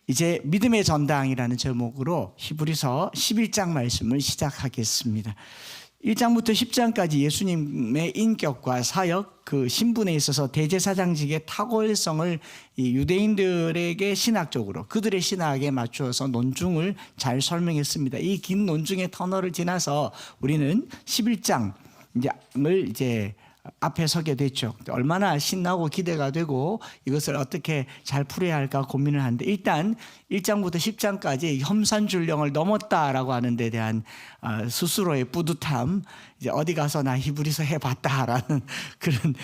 이제 믿음의 전당이라는 제목으로 히브리서 11장 말씀을 시작하겠습니다. 1장부터 10장까지 예수님의 인격과 사역, 그 신분에 있어서 대제사장직의 탁월성을 이 유대인들에게 신학적으로 그들의 신학에 맞추어서 논중을 잘 설명했습니다. 이 긴 논중의 터널을 지나서 우리는 11장을 이제 앞에 서게 됐죠. 얼마나 신나고 기대가 되고 이것을 어떻게 잘 풀어야 할까 고민을 하는데, 일단 1장부터 10장까지 혐산줄령을 넘었다라고 하는 데 대한 스스로의 뿌듯함, 이제 어디 가서 나 히브리서 해봤다라는 그런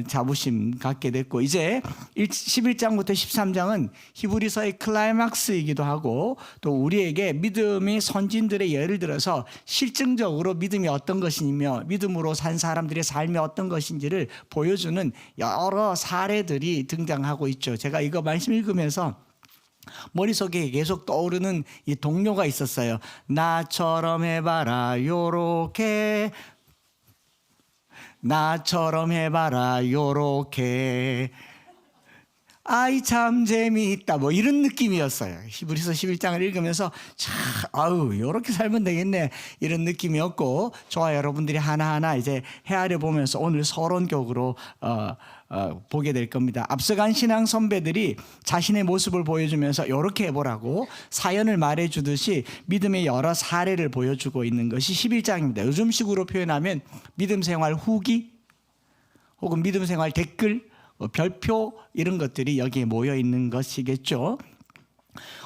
자부심 갖게 됐고, 이제 11장부터 13장은 히브리서의 클라이막스이기도 하고 또 우리에게 믿음의 선진들의 예를 들어서 실증적으로 믿음이 어떤 것이며 믿음으로 산 사람들의 삶이 어떤 것인지를 보여주는 여러 사례들이 등장하고 있죠. 제가 이거 말씀 읽으면서 머릿속에 계속 떠오르는 이 동료가 있었어요. 나처럼 해봐라 요렇게, 나처럼 해봐라 요렇게, 아이 참 재미있다, 뭐 이런 느낌이었어요. 히브리서 11장을 읽으면서 참 아우 요렇게 살면 되겠네 이런 느낌이었고, 저와 여러분들이 하나하나 이제 헤아려 보면서 오늘 서론격으로 보게 될 겁니다. 앞서간 신앙 선배들이 자신의 모습을 보여주면서 이렇게 해보라고 사연을 말해주듯이 믿음의 여러 사례를 보여주고 있는 것이 11장입니다. 요즘식으로 표현하면 믿음 생활 후기 혹은 믿음 생활 댓글, 별표 이런 것들이 여기에 모여 있는 것이겠죠.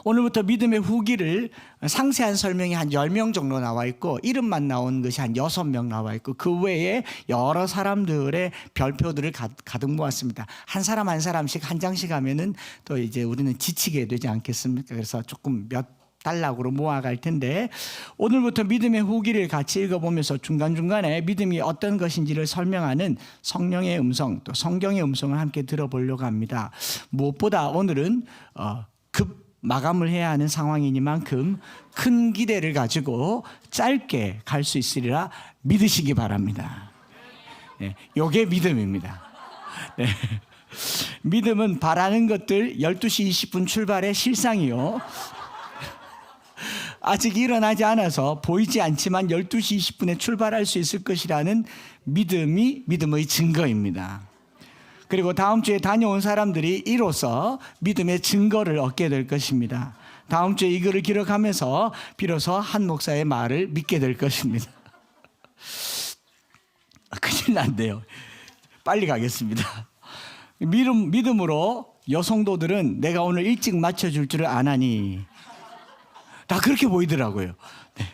오늘부터 믿음의 후기를 상세한 설명이 한 10명 정도 나와 있고 이름만 나온 것이 한 6명 나와 있고 그 외에 여러 사람들의 별표들을 가득 모았습니다. 한 사람 한 사람씩 한 장씩 하면은 또 이제 우리는 지치게 되지 않겠습니까? 그래서 조금 몇 단락으로 모아갈 텐데, 오늘부터 믿음의 후기를 같이 읽어보면서 중간중간에 믿음이 어떤 것인지를 설명하는 성령의 음성, 또 성경의 음성을 함께 들어보려고 합니다. 무엇보다 오늘은 급 마감을 해야 하는 상황이니만큼 큰 기대를 가지고 짧게 갈 수 있으리라 믿으시기 바랍니다. 네, 요게 믿음입니다. 네. 믿음은 바라는 것들 12시 20분 출발의 실상이요, 아직 일어나지 않아서 보이지 않지만 12시 20분에 출발할 수 있을 것이라는 믿음이 믿음의 증거입니다. 그리고 다음 주에 다녀온 사람들이 이로써 믿음의 증거를 얻게 될 것입니다. 다음 주에 이거를 기록하면서 비로소 한 목사의 말을 믿게 될 것입니다. 큰일 난대요. 빨리 가겠습니다. 믿음으로 여성도들은 내가 오늘 일찍 맞춰줄 줄을 아나니, 다 그렇게 보이더라고요. 네.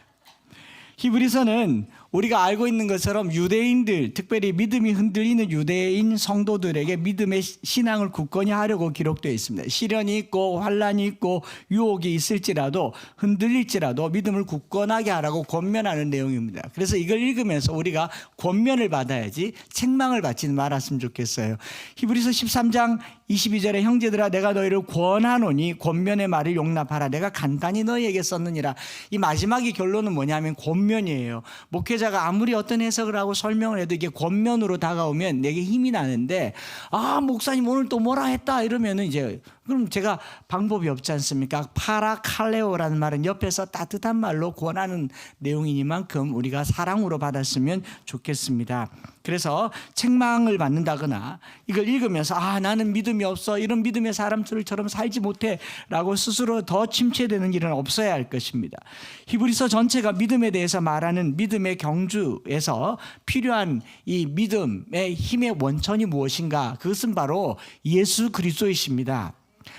히브리서는 우리가 알고 있는 것처럼 유대인들, 특별히 믿음이 흔들리는 유대인 성도들에게 믿음의 신앙을 굳건히 하려고 기록되어 있습니다. 시련이 있고 환란이 있고 유혹이 있을지라도, 흔들릴지라도 믿음을 굳건하게 하라고 권면하는 내용입니다. 그래서 이걸 읽으면서 우리가 권면을 받아야지 책망을 받지는 말았으면 좋겠어요. 히브리서 13장 22절에 형제들아 내가 너희를 권하노니 권면의 말을 용납하라. 내가 간단히 너희에게 썼느니라. 이 마지막의 결론은 뭐냐면 권면이에요. 목회자가 아무리 어떤 해석을 하고 설명을 해도 이게 권면으로 다가오면 내게 힘이 나는데, 아 목사님 오늘 또 뭐라 했다 이러면은 이제 그럼 제가 방법이 없지 않습니까? 파라칼레오라는 말은 옆에서 따뜻한 말로 권하는 내용이니만큼 우리가 사랑으로 받았으면 좋겠습니다. 그래서 책망을 받는다거나 이걸 읽으면서 아 나는 믿음이 없어, 이런 믿음의 사람들처럼 살지 못해 라고 스스로 더 침체되는 일은 없어야 할 것입니다. 히브리서 전체가 믿음에 대해서 말하는 믿음의 경주에서 필요한 이 믿음의 힘의 원천이 무엇인가, 그것은 바로 예수 그리스도이십니다.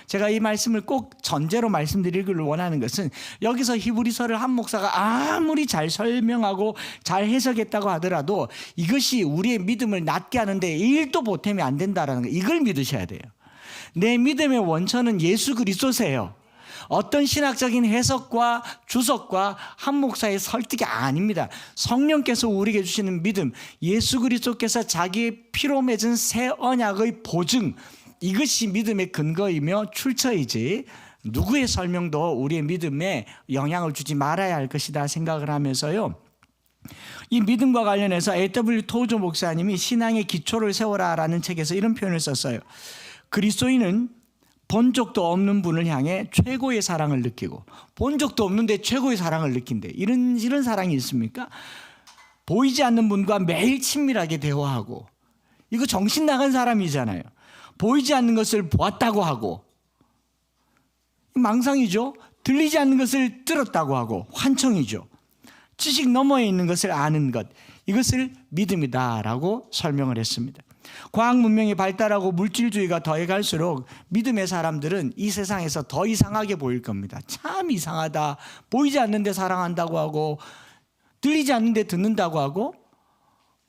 제가 이 말씀을 꼭 전제로 말씀드리기를 원하는 것은, 여기서 히브리서를 한 목사가 아무리 잘 설명하고 잘 해석했다고 하더라도 이것이 우리의 믿음을 낮게 하는데 1도 보탬이 안 된다는 거, 이걸 믿으셔야 돼요. 내 믿음의 원천은 예수 그리스도세요. 어떤 신학적인 해석과 주석과 한 목사의 설득이 아닙니다. 성령께서 우리에게 주시는 믿음, 예수 그리스도께서 자기의 피로 맺은 새 언약의 보증, 이것이 믿음의 근거이며 출처이지 누구의 설명도 우리의 믿음에 영향을 주지 말아야 할 것이다 생각을 하면서요, 이 믿음과 관련해서 A.W. 토저 목사님이 신앙의 기초를 세워라라는 책에서 이런 표현을 썼어요. 그리스도인은 본 적도 없는 분을 향해 최고의 사랑을 느끼고, 본 적도 없는데 최고의 사랑을 느낀대. 이런 사랑이 있습니까? 보이지 않는 분과 매일 친밀하게 대화하고, 이거 정신 나간 사람이잖아요. 보이지 않는 것을 보았다고 하고, 망상이죠. 들리지 않는 것을 들었다고 하고 환청이죠. 지식 너머에 있는 것을 아는 것, 이것을 믿음이다라고 설명을 했습니다. 과학 문명이 발달하고 물질주의가 더해갈수록 믿음의 사람들은 이 세상에서 더 이상하게 보일 겁니다. 참 이상하다. 보이지 않는데 사랑한다고 하고, 들리지 않는데 듣는다고 하고,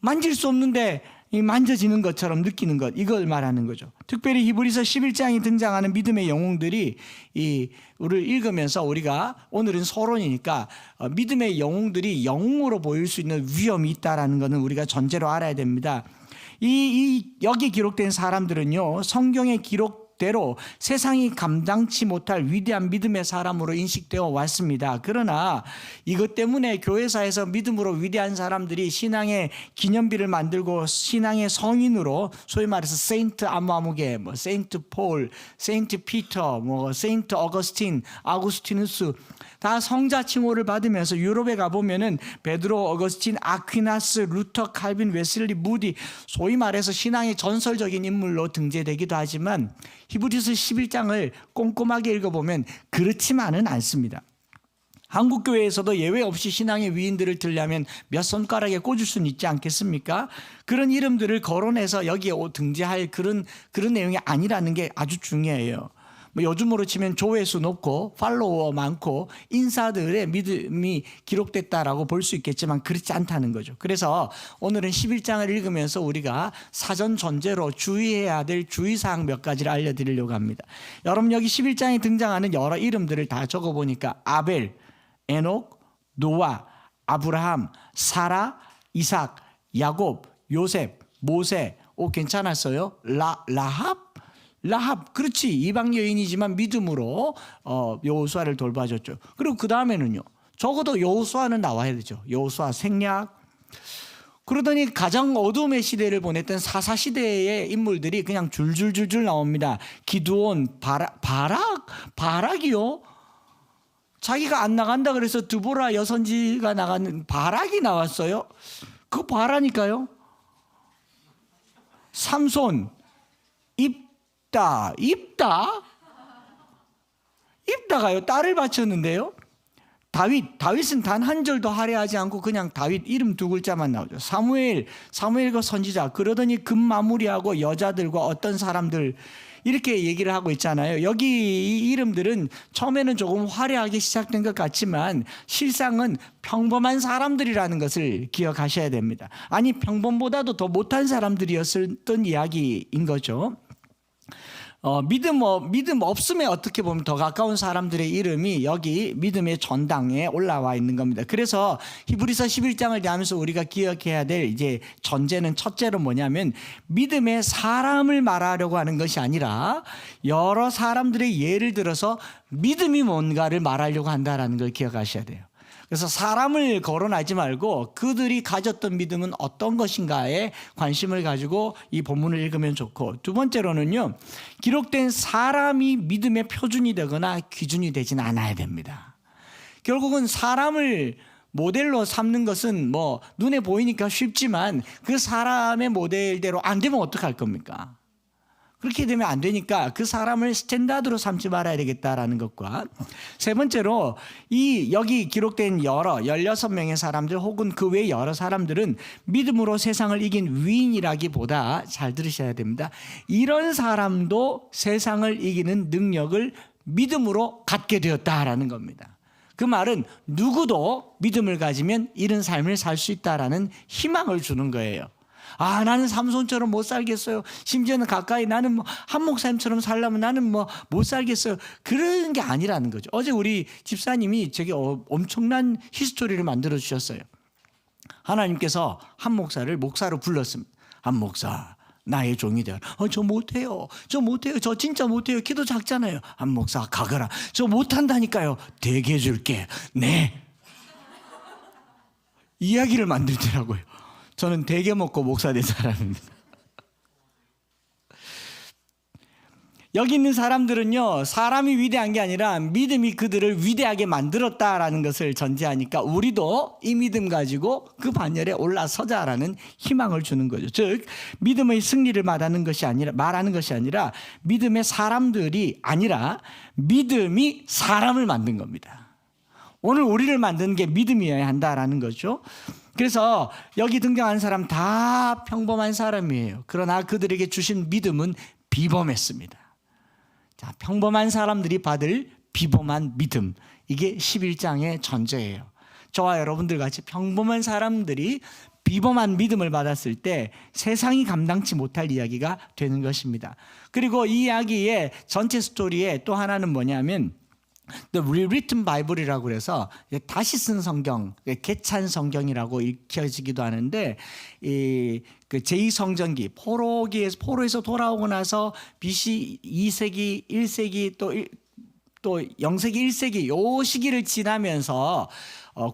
만질 수 없는데 만져지는 것처럼 느끼는 것, 이걸 말하는 거죠. 특별히 히브리서 11장에 등장하는 믿음의 영웅들이 우리를 읽으면서, 우리가 오늘은 서론이니까 믿음의 영웅들이 영웅으로 보일 수 있는 위험이 있다는 것은 우리가 전제로 알아야 됩니다. 여기 기록된 사람들은요, 성경의 기록대로 세상이 감당치 못할 위대한 믿음의 사람으로 인식되어 왔습니다. 그러나 이것 때문에 교회사에서 믿음으로 위대한 사람들이 신앙의 기념비를 만들고 신앙의 성인으로, 소위 말해서 세인트 아무아무개, 세인트 폴, 세인트 피터, 세인트 어거스틴, 아구스티누스, 다 성자 칭호를 받으면서 유럽에 가보면은 베드로, 어거스틴, 아퀴나스, 루터, 칼빈, 웨슬리, 무디, 소위 말해서 신앙의 전설적인 인물로 등재되기도 하지만 히브리서 11장을 꼼꼼하게 읽어보면 그렇지만은 않습니다. 한국 교회에서도 예외 없이 신앙의 위인들을 들려면 몇 손가락에 꽂을 수는 있지 않겠습니까? 그런 이름들을 거론해서 여기에 등재할 그런 내용이 아니라는 게 아주 중요해요. 요즘으로 치면 조회수 높고 팔로워 많고 인사들의 믿음이 기록됐다라고 볼 수 있겠지만 그렇지 않다는 거죠. 그래서 오늘은 11장을 읽으면서 우리가 사전 전제로 주의해야 될 주의사항 몇 가지를 알려드리려고 합니다. 여러분, 여기 11장에 등장하는 여러 이름들을 다 적어보니까 아벨, 에녹, 노아, 아브라함, 사라, 이삭, 야곱, 요셉, 모세, 괜찮았어요? 라합, 그렇지, 이방 여인이지만 믿음으로 여호수아를 돌봐줬죠. 그리고 그 다음에는요, 적어도 여호수아는 나와야 되죠. 여호수아 생략. 그러더니 가장 어둠의 시대를 보냈던 사사시대의 인물들이 그냥 줄줄줄줄 나옵니다. 기드온, 바락이요? 자기가 안 나간다 그래서 드보라 여선지가 나가는 바락이 나왔어요. 그거 바라니까요. 삼손, 입다가요, 딸을 바쳤는데요. 다윗은 단 한 절도 할애하지 않고 그냥 다윗 이름 두 글자만 나오죠. 사무엘과 선지자. 그러더니 금마무리하고 여자들과 어떤 사람들, 이렇게 얘기를 하고 있잖아요. 여기 이 이름들은 처음에는 조금 화려하게 시작된 것 같지만 실상은 평범한 사람들이라는 것을 기억하셔야 됩니다. 아니, 평범보다도 더 못한 사람들이었던 이야기인 거죠. 믿음 없음에 어떻게 보면 더 가까운 사람들의 이름이 여기 믿음의 전당에 올라와 있는 겁니다. 그래서 히브리서 11장을 대하면서 우리가 기억해야 될 이제 전제는, 첫째로 뭐냐면 믿음의 사람을 말하려고 하는 것이 아니라 여러 사람들의 예를 들어서 믿음이 뭔가를 말하려고 한다는 걸 기억하셔야 돼요. 그래서 사람을 거론하지 말고 그들이 가졌던 믿음은 어떤 것인가에 관심을 가지고 이 본문을 읽으면 좋고, 두 번째로는요, 기록된 사람이 믿음의 표준이 되거나 기준이 되진 않아야 됩니다. 결국은 사람을 모델로 삼는 것은 눈에 보이니까 쉽지만 그 사람의 모델대로 안 되면 어떡할 겁니까? 그렇게 되면 안 되니까 그 사람을 스탠다드로 삼지 말아야 되겠다라는 것과, 세 번째로 여기 기록된 16명의 사람들 혹은 그 외 여러 사람들은 믿음으로 세상을 이긴 위인이라기보다, 잘 들으셔야 됩니다, 이런 사람도 세상을 이기는 능력을 믿음으로 갖게 되었다라는 겁니다. 그 말은 누구도 믿음을 가지면 이런 삶을 살 수 있다라는 희망을 주는 거예요. 나는 삼손처럼 못 살겠어요. 심지어는 가까이 나는 한 목사님처럼 살려면 나는 못 살겠어요. 그런 게 아니라는 거죠. 어제 우리 집사님이 제게 엄청난 히스토리를 만들어 주셨어요. 하나님께서 한 목사를 목사로 불렀습니다. 한 목사, 나의 종이 되어라. 저 못해요. 저 진짜 못해요. 키도 작잖아요. 한 목사 가거라. 저 못한다니까요. 되게 해줄게. 네. 이야기를 만들더라고요. 저는 대게 먹고 목사 된 사람입니다. 여기 있는 사람들은요, 사람이 위대한 게 아니라 믿음이 그들을 위대하게 만들었다라는 것을 전제하니까 우리도 이 믿음 가지고 그 반열에 올라서자라는 희망을 주는 거죠. 즉 믿음의 승리를 말하는 것이 아니라 믿음의 사람들이 아니라 믿음이 사람을 만든 겁니다. 오늘 우리를 만드는 게 믿음이어야 한다라는 거죠. 그래서 여기 등장하는 사람 다 평범한 사람이에요. 그러나 그들에게 주신 믿음은 비범했습니다. 자, 평범한 사람들이 받을 비범한 믿음, 이게 11장의 전제예요. 저와 여러분들 같이 평범한 사람들이 비범한 믿음을 받았을 때 세상이 감당치 못할 이야기가 되는 것입니다. 그리고 이 이야기의 전체 스토리의 또 하나는 뭐냐면 The Rewritten Bible이라고 해서 다시 쓴 성경, 개찬 성경이라고 읽혀지기도 하는데, 그 제2성전기 포로에서 돌아오고 나서 BC 2세기, 1세기 또 0세기, 1세기 요 시기를 지나면서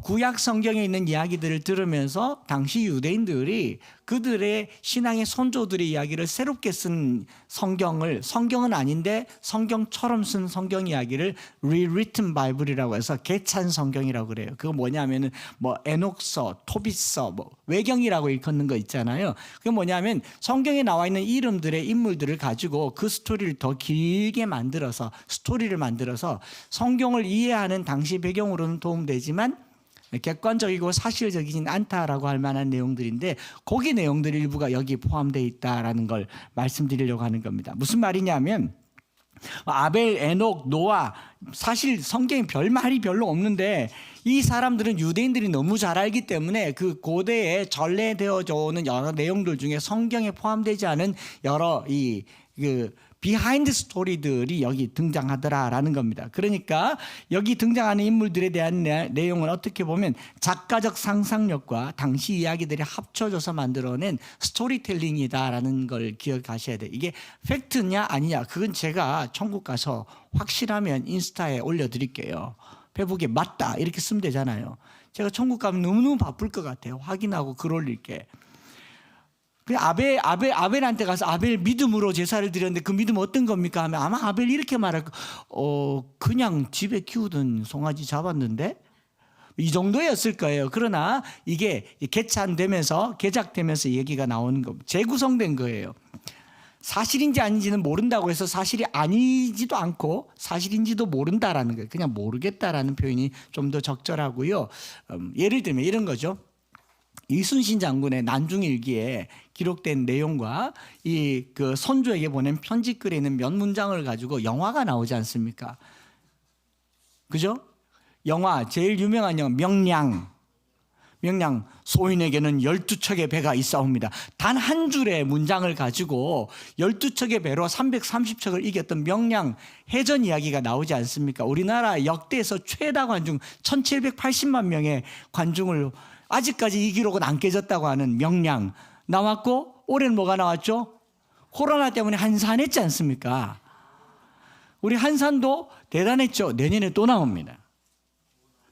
구약 성경에 있는 이야기들을 들으면서 당시 유대인들이 그들의 신앙의 선조들의 이야기를 새롭게 쓴 성경은 아닌데 성경처럼 쓴 성경 이야기를 Rewritten Bible이라고 해서 개찬 성경이라고 그래요. 그거 뭐냐면은 뭐 에녹서, 토빗서, 뭐 외경이라고 일컫는 거 있잖아요. 그게 뭐냐면 성경에 나와 있는 이름들의 인물들을 가지고 그 스토리를 더 길게 만들어서 성경을 이해하는 당시 배경으로는 도움되지만 객관적이고 사실적이진 않다라고 할 만한 내용들인데 거기 내용들 일부가 여기 포함되어 있다라는 걸 말씀드리려고 하는 겁니다. 무슨 말이냐면 아벨, 에녹, 노아, 사실 성경에 별 말이 별로 없는데 이 사람들은 유대인들이 너무 잘 알기 때문에 그 고대에 전래되어져 오는 여러 내용들 중에 성경에 포함되지 않은 여러 비하인드 스토리들이 여기 등장하더라라는 겁니다. 그러니까 여기 등장하는 인물들에 대한 내용은 어떻게 보면 작가적 상상력과 당시 이야기들이 합쳐져서 만들어낸 스토리텔링이다라는 걸 기억하셔야 돼요. 이게 팩트냐 아니냐 그건 제가 천국 가서 확실하면 인스타에 올려드릴게요. 페북에 맞다 이렇게 쓰면 되잖아요. 제가 천국 가면 너무너무 바쁠 것 같아요. 확인하고 글 올릴게. 아벨한테 가서 아벨 믿음으로 제사를 드렸는데 그 믿음 어떤 겁니까? 하면 아마 아벨 이렇게 말할 그냥 집에 키우던 송아지 잡았는데 이 정도였을 거예요. 그러나 이게 개작되면서 얘기가 나오는 거, 재구성된 거예요. 사실인지 아닌지는 모른다고 해서 사실이 아니지도 않고 사실인지도 모른다라는 거예요. 그냥 모르겠다라는 표현이 좀 더 적절하고요. 예를 들면 이런 거죠. 이순신 장군의 난중일기에 기록된 내용과 그 선조에게 보낸 편지글에 있는 몇 문장을 가지고 영화가 나오지 않습니까? 그죠? 영화 제일 유명한 영화 명량 소인에게는 12척의 배가 있사옵니다. 단 한 줄의 문장을 가지고 12척의 배로 330척을 이겼던 명량 해전 이야기가 나오지 않습니까? 우리나라 역대에서 최다 관중 1780만 명의 관중을 아직까지 이 기록은 안 깨졌다고 하는 명량 나왔고 올해는 뭐가 나왔죠? 코로나 때문에 한산했지 않습니까? 우리 한산도 대단했죠. 내년에 또 나옵니다.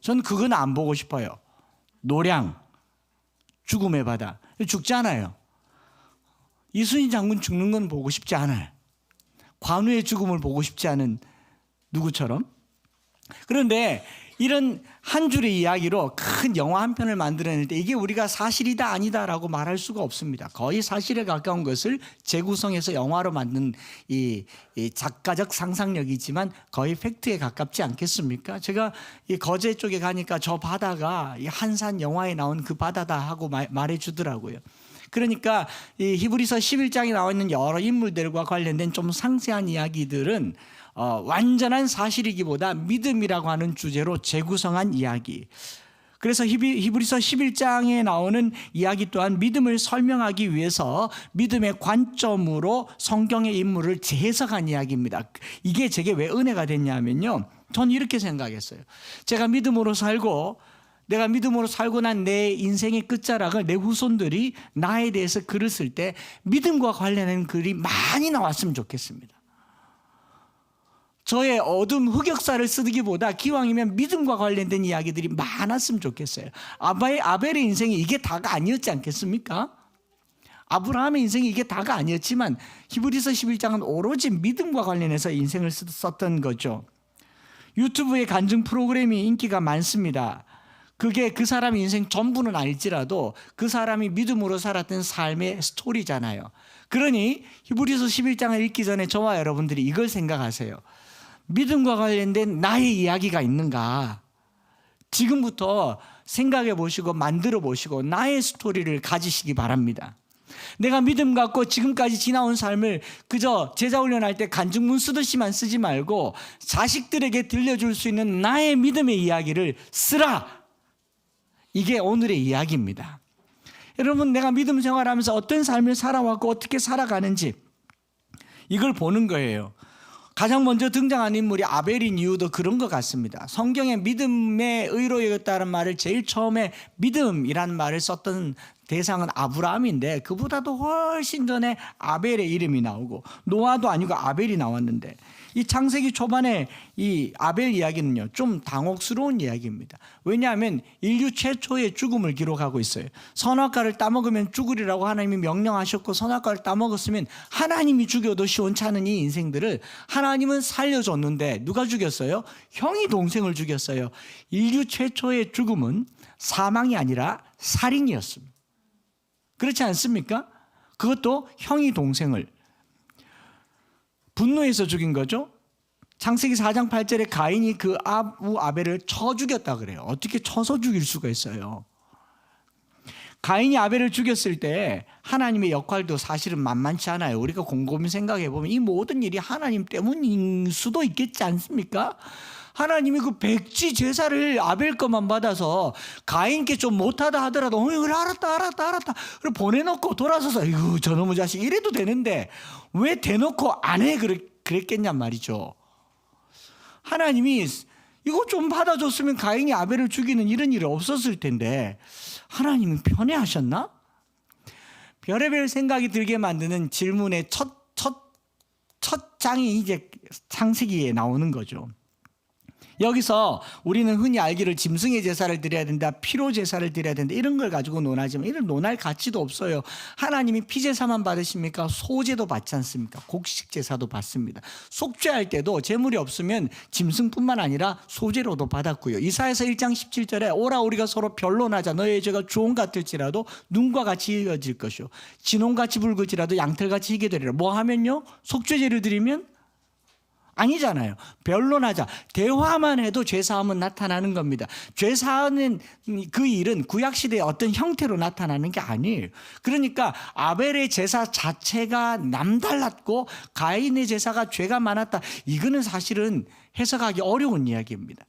저는 그건 안 보고 싶어요. 노량, 죽음의 바다. 죽지 않아요. 이순신 장군 죽는 건 보고 싶지 않아요. 관우의 죽음을 보고 싶지 않은 누구처럼. 그런데 이런 한 줄의 이야기로 큰 영화 한 편을 만들어낼 때 이게 우리가 사실이다 아니다라고 말할 수가 없습니다. 거의 사실에 가까운 것을 재구성해서 영화로 만든 이 작가적 상상력이지만 거의 팩트에 가깝지 않겠습니까? 제가 이 거제 쪽에 가니까 저 바다가 이 한산 영화에 나온 그 바다다 하고 말해주더라고요. 그러니까 이 히브리서 11장에 나와 있는 여러 인물들과 관련된 좀 상세한 이야기들은 완전한 사실이기보다 믿음이라고 하는 주제로 재구성한 이야기. 그래서 히브리서 11장에 나오는 이야기 또한 믿음을 설명하기 위해서 믿음의 관점으로 성경의 인물을 재해석한 이야기입니다. 이게 제게 왜 은혜가 됐냐면요, 전 이렇게 생각했어요. 제가 믿음으로 살고 내가 믿음으로 살고 난 내 인생의 끝자락을 내 후손들이 나에 대해서 글을 쓸 때 믿음과 관련된 글이 많이 나왔으면 좋겠습니다. 저의 어두운 흑역사를 쓰기보다 기왕이면 믿음과 관련된 이야기들이 많았으면 좋겠어요. 아벨의 인생이 이게 다가 아니었지 않겠습니까? 아브라함의 인생이 이게 다가 아니었지만 히브리서 11장은 오로지 믿음과 관련해서 인생을 썼던 거죠. 유튜브에 간증 프로그램이 인기가 많습니다. 그게 그 사람의 인생 전부는 아닐지라도 그 사람이 믿음으로 살았던 삶의 스토리잖아요. 그러니 히브리서 11장을 읽기 전에 저와 여러분들이 이걸 생각하세요. 믿음과 관련된 나의 이야기가 있는가? 지금부터 생각해 보시고 만들어 보시고 나의 스토리를 가지시기 바랍니다. 내가 믿음 갖고 지금까지 지나온 삶을 그저 제자훈련할 때 간증문 쓰듯이만 쓰지 말고 자식들에게 들려줄 수 있는 나의 믿음의 이야기를 쓰라. 이게 오늘의 이야기입니다. 여러분, 내가 믿음 생활하면서 어떤 삶을 살아왔고 어떻게 살아가는지 이걸 보는 거예요. 가장 먼저 등장한 인물이 아벨인 이유도 그런 것 같습니다. 성경에 믿음의 의로 여겼다는 말을 제일 처음에 믿음이라는 말을 썼던 대상은 아브라함인데 그보다도 훨씬 전에 아벨의 이름이 나오고 노아도 아니고 아벨이 나왔는데 이 창세기 초반에 이 아벨 이야기는요 좀 당혹스러운 이야기입니다. 왜냐하면 인류 최초의 죽음을 기록하고 있어요. 선악과를 따먹으면 죽으리라고 하나님이 명령하셨고 선악과를 따먹었으면 하나님이 죽여도 시원찮은 이 인생들을 하나님은 살려줬는데 누가 죽였어요? 형이 동생을 죽였어요. 인류 최초의 죽음은 사망이 아니라 살인이었습니다. 그렇지 않습니까? 그것도 형이 동생을 분노해서 죽인 거죠. 창세기 4장 8절에 가인이 그 아부 아벨을 쳐 죽였다 그래요. 어떻게 쳐서 죽일 수가 있어요? 가인이 아벨을 죽였을 때 하나님의 역할도 사실은 만만치 않아요. 우리가 곰곰이 생각해 보면 이 모든 일이 하나님 때문일 수도 있겠지 않습니까? 하나님이 그 백지 제사를 아벨 것만 받아서 가인께 좀 못하다 하더라도 그래 알았다 그리고 보내놓고 돌아서서 이거 저놈의 자식 이래도 되는데 왜 대놓고 안 해 그랬겠냔 말이죠. 하나님이 이거 좀 받아줬으면 가인이 아벨을 죽이는 이런 일이 없었을 텐데 하나님이 편애하셨나? 별의별 생각이 들게 만드는 질문의 첫 장이 이제 창세기에 나오는 거죠. 여기서 우리는 흔히 알기를 짐승의 제사를 드려야 된다, 피로 제사를 드려야 된다 이런 걸 가지고 논하지만 이런 논할 가치도 없어요. 하나님이 피제사만 받으십니까? 소제도 받지 않습니까? 곡식 제사도 받습니다. 속죄할 때도 제물이 없으면 짐승뿐만 아니라 소제로도 받았고요. 이사야서 1장 17절에 오라 우리가 서로 변론하자 너의 죄가 주홍 같을지라도 눈과 같이 이어질 것이요 진홍같이 붉을지라도 양털같이 희게 되리라. 뭐 하면요? 속죄제를 드리면 아니잖아요. 변론하자. 대화만 해도 죄사함은 나타나는 겁니다. 죄사하는 그 일은 구약시대의 어떤 형태로 나타나는 게 아니에요. 그러니까 아벨의 제사 자체가 남달랐고 가인의 제사가 죄가 많았다. 이거는 사실은 해석하기 어려운 이야기입니다.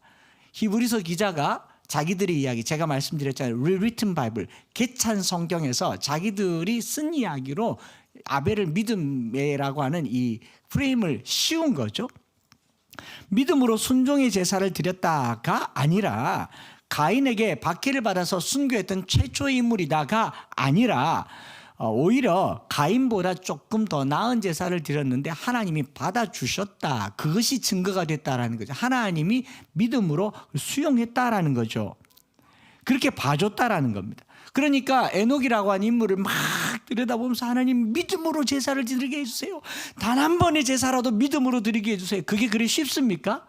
히브리서 기자가 자기들의 이야기, 제가 말씀드렸잖아요. Rewritten Bible, 개찬 성경에서 자기들이 쓴 이야기로 아벨을 믿음이라고 하는 이 프레임을 씌운 거죠. 믿음으로 순종의 제사를 드렸다가 아니라 가인에게 박해를 받아서 순교했던 최초의 인물이다가 아니라 오히려 가인보다 조금 더 나은 제사를 드렸는데 하나님이 받아주셨다. 그것이 증거가 됐다라는 거죠. 하나님이 믿음으로 수용했다라는 거죠. 그렇게 봐줬다라는 겁니다. 그러니까 에녹이라고 하는 인물을 막 들여다보면서 하나님 믿음으로 제사를 드리게 해주세요. 단 한 번의 제사라도 믿음으로 드리게 해주세요. 그게 그리 쉽습니까?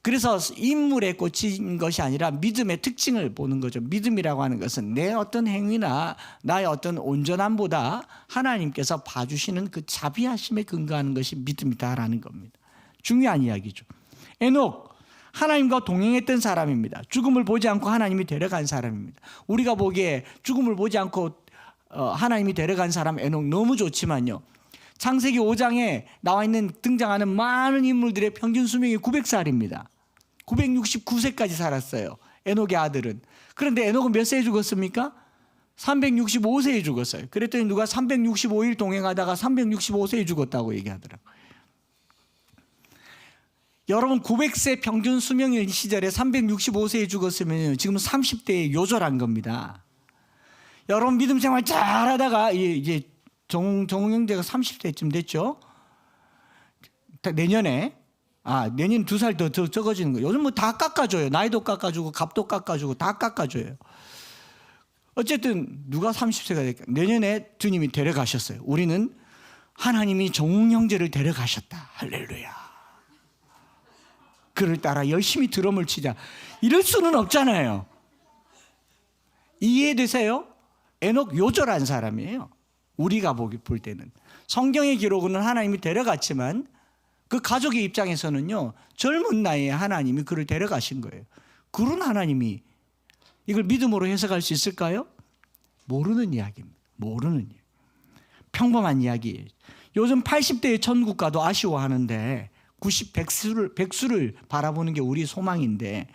그래서 인물에 꽂힌 것이 아니라 믿음의 특징을 보는 거죠. 믿음이라고 하는 것은 내 어떤 행위나 나의 어떤 온전함보다 하나님께서 봐주시는 그 자비하심에 근거하는 것이 믿음이다라는 겁니다. 중요한 이야기죠. 에녹 하나님과 동행했던 사람입니다. 죽음을 보지 않고 하나님이 데려간 사람입니다. 우리가 보기에 죽음을 보지 않고 하나님이 데려간 사람 에녹 너무 좋지만요. 창세기 5장에 나와 있는 등장하는 많은 인물들의 평균 수명이 900살입니다. 969세까지 살았어요. 에녹의 아들은. 그런데 에녹은 몇 세에 죽었습니까? 365세에 죽었어요. 그랬더니 누가 365일 동행하다가 365세에 죽었다고 얘기하더라고요. 여러분 900세 평균 수명일 시절에 365세에 죽었으면 지금 30대에 요절한 겁니다. 여러분 믿음 생활 잘하다가 이제 정웅 형제가 30대쯤 됐죠. 내년에 내년 2살 더 적어지는 거예요. 요즘 뭐 다 깎아줘요. 나이도 깎아주고 값도 깎아주고 다 깎아줘요. 어쨌든 누가 30세가 될까? 내년에 주님이 데려가셨어요. 우리는 하나님이 정웅 형제를 데려가셨다. 할렐루야. 그를 따라 열심히 드럼을 치자. 이럴 수는 없잖아요. 이해되세요? 에녹 요절한 사람이에요. 우리가 볼 때는. 성경의 기록은 하나님이 데려갔지만 그 가족의 입장에서는요, 젊은 나이에 하나님이 그를 데려가신 거예요. 그런 하나님이 이걸 믿음으로 해석할 수 있을까요? 모르는 이야기입니다. 모르는 이야기. 평범한 이야기예요. 요즘 80대의 천국 가도 아쉬워하는데 100수를 바라보는 게 우리 소망인데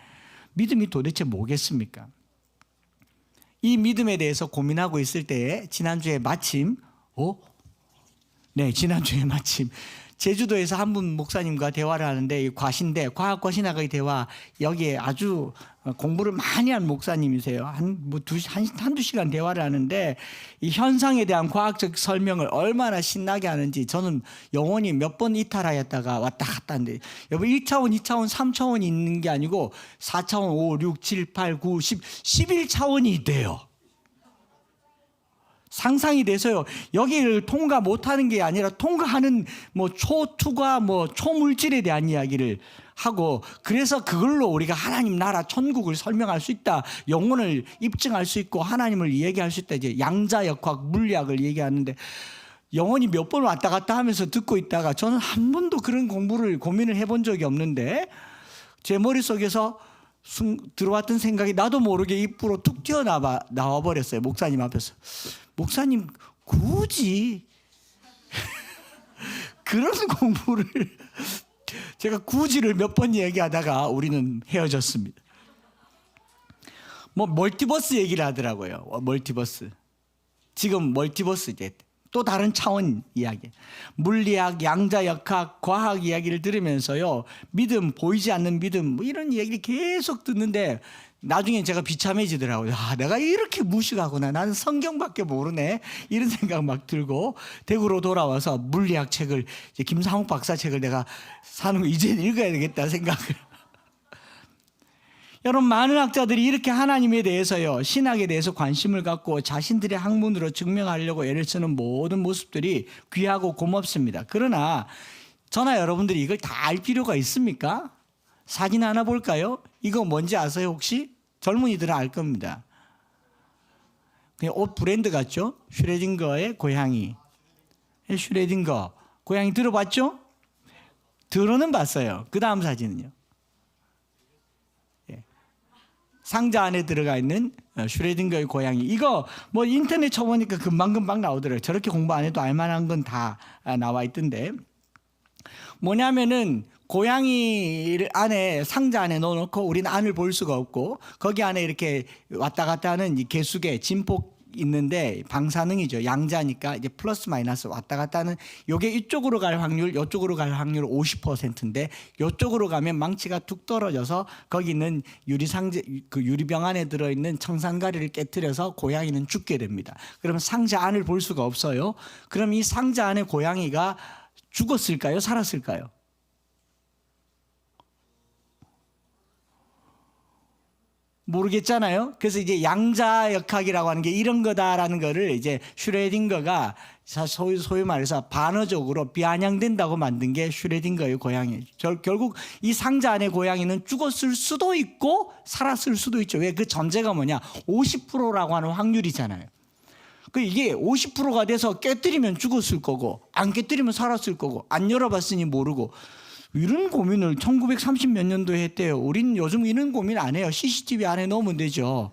믿음이 도대체 뭐겠습니까? 이 믿음에 대해서 고민하고 있을 때에 지난주에 마침 제주도에서 한 분 목사님과 대화를 하는데 이 과신대 과학과 신학의 대화, 여기에 아주 공부를 많이 한 목사님이세요. 한두 시간 대화를 하는데 이 현상에 대한 과학적 설명을 얼마나 신나게 하는지 저는 영혼이 몇 번 이탈하였다가 왔다 갔다 하는데, 여러분 1차원, 2차원, 3차원이 있는 게 아니고 4차원, 5, 6, 7, 8, 9, 10, 11차원이 있대요. 상상이 돼서요. 여기를 통과 못하는 게 아니라 통과하는 초투과 초물질에 대한 이야기를 하고, 그래서 그걸로 우리가 하나님 나라 천국을 설명할 수 있다. 영혼을 입증할 수 있고 하나님을 얘기할 수 있다. 이제 양자역학 물리학을 얘기하는데 영혼이 몇 번 왔다 갔다 하면서 듣고 있다가 저는 한 번도 그런 고민을 해본 적이 없는데 제 머릿속에서 들어왔던 생각이 나도 모르게 입으로 툭 튀어나와 버렸어요. 목사님 앞에서. 목사님 굳이 그런 공부를 제가 굳이를 몇 번 얘기하다가 우리는 헤어졌습니다. 멀티버스 얘기를 하더라고요. 멀티버스. 지금 멀티버스 이제 또 다른 차원 이야기. 물리학, 양자역학, 과학 이야기를 들으면서요. 믿음, 보이지 않는 믿음 이런 이야기를 계속 듣는데 나중에 제가 비참해지더라고요. 내가 이렇게 무식하구나. 나는 성경밖에 모르네. 이런 생각 막 들고 대구로 돌아와서 물리학 책을 이제 김상욱 박사 책을 내가 사는 거 이제 읽어야 되겠다 생각을. 여러분, 많은 학자들이 이렇게 하나님에 대해서요, 신학에 대해서 관심을 갖고 자신들의 학문으로 증명하려고 애를 쓰는 모든 모습들이 귀하고 고맙습니다. 그러나 저나 여러분들이 이걸 다 알 필요가 있습니까? 사진 하나 볼까요? 이거 뭔지 아세요 혹시? 젊은이들은 알 겁니다. 그냥 옷 브랜드 같죠? 슈레딩거의 고양이. 슈레딩거 고양이 들어봤죠? 들어는 봤어요. 그 다음 사진은요. 상자 안에 들어가 있는 슈레딩거의 고양이. 이거 인터넷 쳐보니까 금방 나오더라고요. 저렇게 공부 안 해도 알만한 건 다 나와 있던데, 뭐냐면은 고양이를 상자 안에 넣어놓고 우리는 안을 볼 수가 없고 거기 안에 이렇게 왔다 갔다 하는 이 개수개 진폭 있는데 방사능이죠. 양자니까 이제 플러스 마이너스 왔다 갔다 하는, 요게 이쪽으로 갈 확률, 이쪽으로 갈 확률 50%인데 이쪽으로 가면 망치가 툭 떨어져서 거기 있는 유리상자, 그 유리병 안에 들어있는 청산가리를 깨뜨려서 고양이는 죽게 됩니다. 그러면 상자 안을 볼 수가 없어요. 그럼 이 상자 안에 고양이가 죽었을까요? 살았을까요? 모르겠잖아요. 그래서 이제 양자역학이라고 하는 게 이런 거다라는 거를 이제 슈레딩거가 소위 말해서 반어적으로 비아냥된다고 만든 게 슈레딩거의 고양이. 결국 이 상자 안의 고양이는 죽었을 수도 있고 살았을 수도 있죠. 왜? 그 전제가 뭐냐? 50%라고 하는 확률이잖아요. 이게 50%가 돼서 깨뜨리면 죽었을 거고 안 깨뜨리면 살았을 거고 안 열어봤으니 모르고, 이런 고민을 1930 몇 년도에 했대요. 우린 요즘 이런 고민 안 해요. CCTV 안에 넣으면 되죠.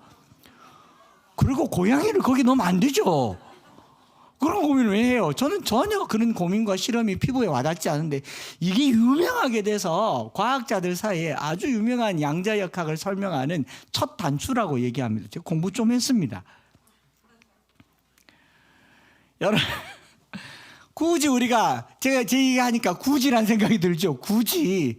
그리고 고양이를 거기 넣으면 안 되죠. 그런 고민을 왜 해요? 저는 전혀 그런 고민과 실험이 피부에 와닿지 않은데 이게 유명하게 돼서 과학자들 사이에 아주 유명한 양자역학을 설명하는 첫 단추라고 얘기합니다. 제가 공부 좀 했습니다. 여러분, 굳이 우리가, 제가 제 얘기하니까 굳이란 생각이 들죠. 굳이.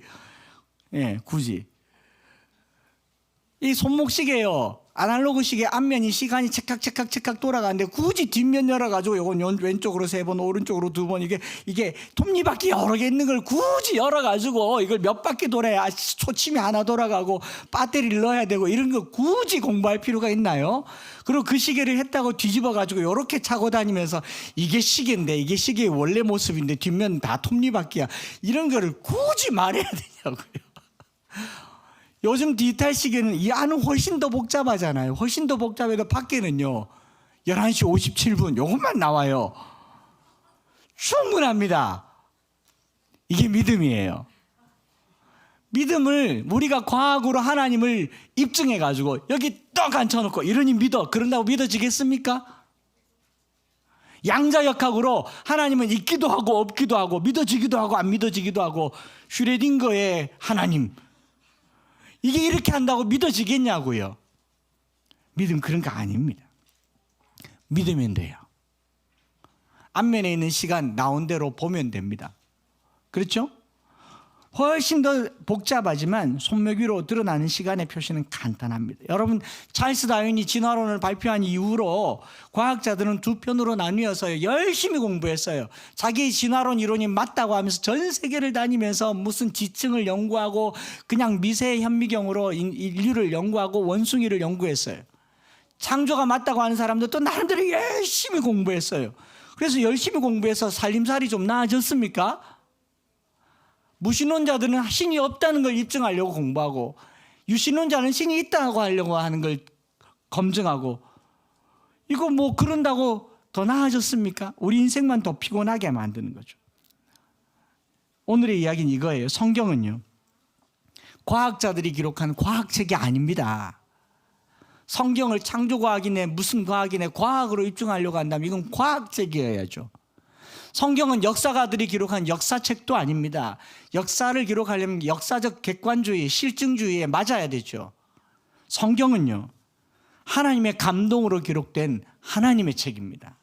이 손목시계요. 아날로그 시계 앞면이 시간이 찰칵 돌아가는데 굳이 뒷면 열어가지고 요건 왼쪽으로 3번, 오른쪽으로 2번 이게 톱니바퀴 여러 개 있는 걸 굳이 열어가지고 이걸 몇 바퀴 돌아야 초침이 하나 돌아가고 배터리를 넣어야 되고 이런 거 굳이 공부할 필요가 있나요? 그리고 그 시계를 했다고 뒤집어가지고 이렇게 차고 다니면서 이게 시계인데 이게 시계의 원래 모습인데 뒷면 다 톱니바퀴야 이런 거를 굳이 말해야 되냐고요. 요즘 디지털 시계는 이 안은 훨씬 더 복잡하잖아요. 훨씬 더 복잡해도 밖에는요 11시 57분 요것만 나와요. 충분합니다. 이게 믿음이에요. 믿음을 우리가 과학으로 하나님을 입증해가지고 여기 떡 앉혀놓고 이러니 믿어. 그런다고 믿어지겠습니까? 양자역학으로 하나님은 있기도 하고 없기도 하고 믿어지기도 하고 안 믿어지기도 하고 슈레딩거의 하나님 이게 이렇게 한다고 믿어지겠냐고요. 믿음 그런 거 아닙니다. 믿으면 돼요. 앞면에 있는 시간 나온 대로 보면 됩니다. 그렇죠? 훨씬 더 복잡하지만 손목 위로 드러나는 시간의 표시는 간단합니다. 여러분 찰스 다윈이 진화론을 발표한 이후로 과학자들은 두 편으로 나뉘어서 열심히 공부했어요. 자기 진화론 이론이 맞다고 하면서 전 세계를 다니면서 무슨 지층을 연구하고 그냥 미세 현미경으로 인류를 연구하고 원숭이를 연구했어요. 창조가 맞다고 하는 사람들 또 나름대로 열심히 공부했어요. 그래서 열심히 공부해서 살림살이 좀 나아졌습니까? 무신론자들은 신이 없다는 걸 입증하려고 공부하고 유신론자는 신이 있다고 하려고 하는 걸 검증하고 이거 뭐 그런다고 더 나아졌습니까? 우리 인생만 더 피곤하게 만드는 거죠. 오늘의 이야기는 이거예요. 성경은요 과학자들이 기록한 과학책이 아닙니다. 성경을 창조과학이네 무슨 과학이네 과학으로 입증하려고 한다면 이건 과학책이어야죠. 성경은 역사가들이 기록한 역사책도 아닙니다. 역사를 기록하려면 역사적 객관주의, 실증주의에 맞아야 되죠. 성경은요 하나님의 감동으로 기록된 하나님의 책입니다.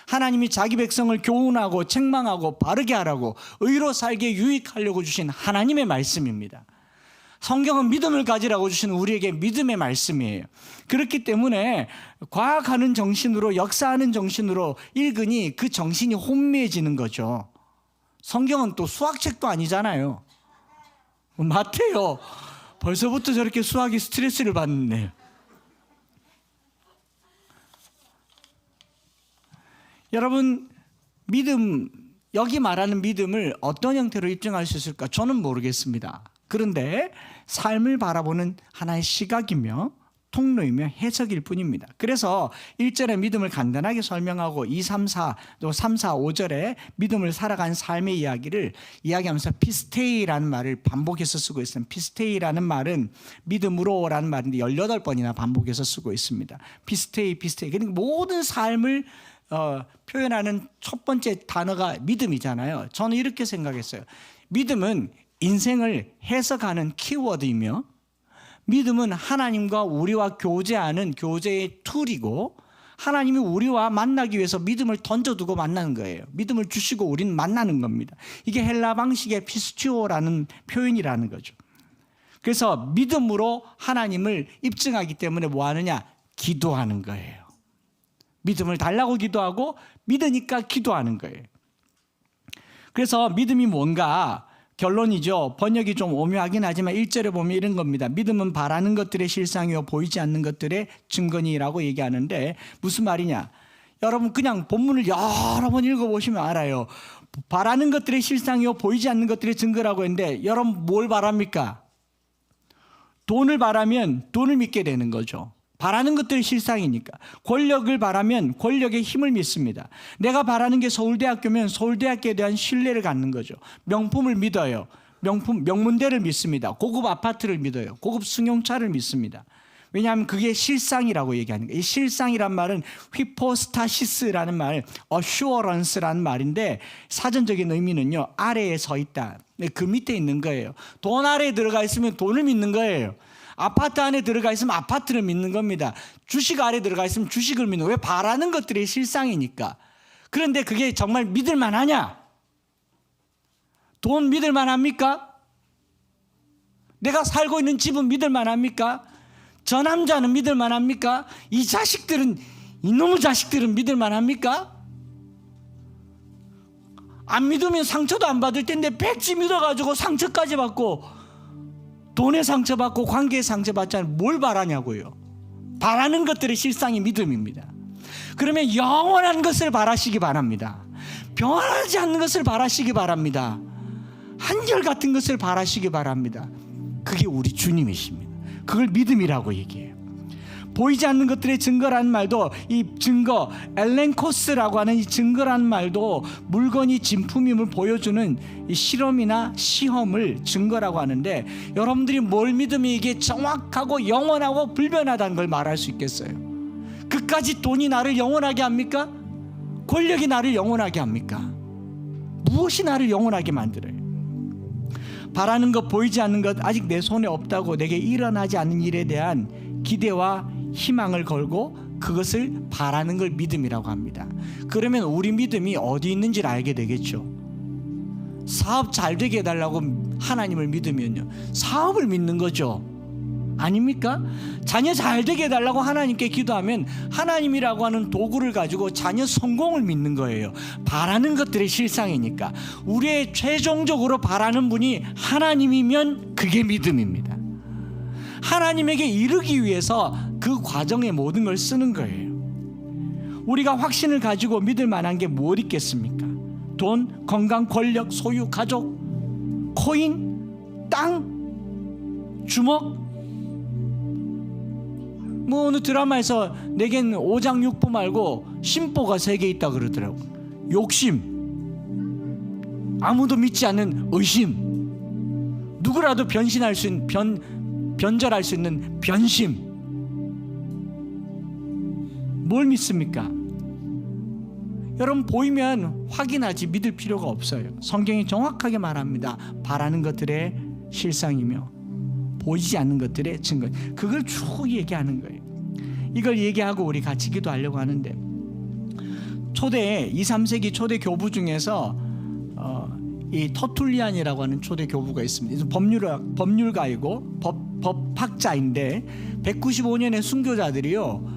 하나님이 자기 백성을 교훈하고 책망하고 바르게 하라고 의로 살게 유익하려고 주신 하나님의 말씀입니다. 성경은 믿음을 가지라고 주신 우리에게 믿음의 말씀이에요. 그렇기 때문에 과학하는 정신으로 역사하는 정신으로 읽으니 그 정신이 혼미해지는 거죠. 성경은 또 수학책도 아니잖아요. 맞대요. 벌써부터 저렇게 수학이 스트레스를 받네. 여러분 믿음 여기 말하는 믿음을 어떤 형태로 입증할 수 있을까? 저는 모르겠습니다. 그런데 삶을 바라보는 하나의 시각이며 통로이며 해석일 뿐입니다. 그래서 1절에 믿음을 간단하게 설명하고 2, 3, 4, 또 3, 4, 5절에 믿음을 살아간 삶의 이야기를 이야기하면서 피스테이라는 말을 반복해서 쓰고 있습니다. 피스테이라는 말은 믿음으로라는 말인데 18번이나 반복해서 쓰고 있습니다. 피스테이. 그러니까 모든 삶을 표현하는 첫 번째 단어가 믿음이잖아요. 저는 이렇게 생각했어요. 믿음은 인생을 해석하는 키워드이며 믿음은 하나님과 우리와 교제하는 교제의 툴이고 하나님이 우리와 만나기 위해서 믿음을 던져두고 만나는 거예요. 믿음을 주시고 우리는 만나는 겁니다. 이게 헬라 방식의 피스티오라는 표현이라는 거죠. 그래서 믿음으로 하나님을 입증하기 때문에 뭐 하느냐? 기도하는 거예요. 믿음을 달라고 기도하고 믿으니까 기도하는 거예요. 그래서 믿음이 뭔가? 결론이죠. 번역이 좀 오묘하긴 하지만 1절에 보면 이런 겁니다. 믿음은 바라는 것들의 실상이요 보이지 않는 것들의 증거니라고 얘기하는데 무슨 말이냐? 여러분 그냥 본문을 여러 번 읽어보시면 알아요. 바라는 것들의 실상이요 보이지 않는 것들의 증거라고 했는데 여러분 뭘 바랍니까? 돈을 바라면 돈을 믿게 되는 거죠. 바라는 것들이 실상이니까. 권력을 바라면 권력의 힘을 믿습니다. 내가 바라는 게 서울대학교면 서울대학교에 대한 신뢰를 갖는 거죠. 명품을 믿어요. 명문대를 믿습니다. 고급 아파트를 믿어요. 고급 승용차를 믿습니다. 왜냐하면 그게 실상이라고 얘기하는 거예요. 이 실상이란 말은 휘포스타시스라는 말, 어슈어런스라는 말인데 사전적인 의미는요 아래에 서 있다. 그 밑에 있는 거예요. 돈 아래에 들어가 있으면 돈을 믿는 거예요. 아파트 안에 들어가 있으면 아파트를 믿는 겁니다. 주식 아래 들어가 있으면 주식을 믿는 거예요. 왜? 바라는 것들이 실상이니까. 그런데 그게 정말 믿을 만하냐? 돈 믿을 만합니까? 내가 살고 있는 집은 믿을 만합니까? 저 남자는 믿을 만합니까? 이 자식들은, 이놈의 자식들은 믿을 만합니까? 안 믿으면 상처도 안 받을 텐데 백지 믿어가지고 상처까지 받고, 돈의 상처받고 관계의 상처받잖아요. 뭘 바라냐고요. 바라는 것들의 실상이 믿음입니다. 그러면 영원한 것을 바라시기 바랍니다. 변하지 않는 것을 바라시기 바랍니다. 한결같은 것을 바라시기 바랍니다. 그게 우리 주님이십니다. 그걸 믿음이라고 얘기해요. 보이지 않는 것들의 증거라는 말도, 이 증거, 엘렌코스라고 하는 이 증거라는 말도 물건이 진품임을 보여주는 이 실험이나 시험을 증거라고 하는데, 여러분들이 뭘 믿으면 이게 정확하고 영원하고 불변하다는 걸 말할 수 있겠어요? 그까지 돈이 나를 영원하게 합니까? 권력이 나를 영원하게 합니까? 무엇이 나를 영원하게 만들어요? 바라는 것, 보이지 않는 것, 아직 내 손에 없다고 내게 일어나지 않는 일에 대한 기대와 희망을 걸고 그것을 바라는 걸 믿음이라고 합니다. 그러면 우리 믿음이 어디 있는지를 알게 되겠죠. 사업 잘 되게 해달라고 하나님을 믿으면요, 사업을 믿는 거죠. 아닙니까? 자녀 잘 되게 해달라고 하나님께 기도하면 하나님이라고 하는 도구를 가지고 자녀 성공을 믿는 거예요. 바라는 것들의 실상이니까. 우리의 최종적으로 바라는 분이 하나님이면 그게 믿음입니다. 하나님에게 이르기 위해서 그 과정에 모든 걸 쓰는 거예요. 우리가 확신을 가지고 믿을 만한 게 뭘 있겠습니까? 돈, 건강, 권력, 소유, 가족, 코인, 땅, 주먹. 뭐 어느 드라마에서 내겐 오장육부 말고 심보가 3개 있다 그러더라고. 욕심, 아무도 믿지 않는 의심, 누구라도 변신할 수 있는 변절할 수 있는 변심. 뭘 믿습니까? 여러분, 보이면 확인하지 믿을 필요가 없어요. 성경이 정확하게 말합니다. 바라는 것들의 실상이며 보이지 않는 것들의 증거. 그걸 쭉 얘기하는 거예요. 이걸 얘기하고 우리 같이 기도하려고 하는데, 초대 2, 3세기 초대 교부 중에서 이 터툴리안이라고 하는 초대 교부가 있습니다. 법률가이고 법학자인데 195년의 순교자들이요,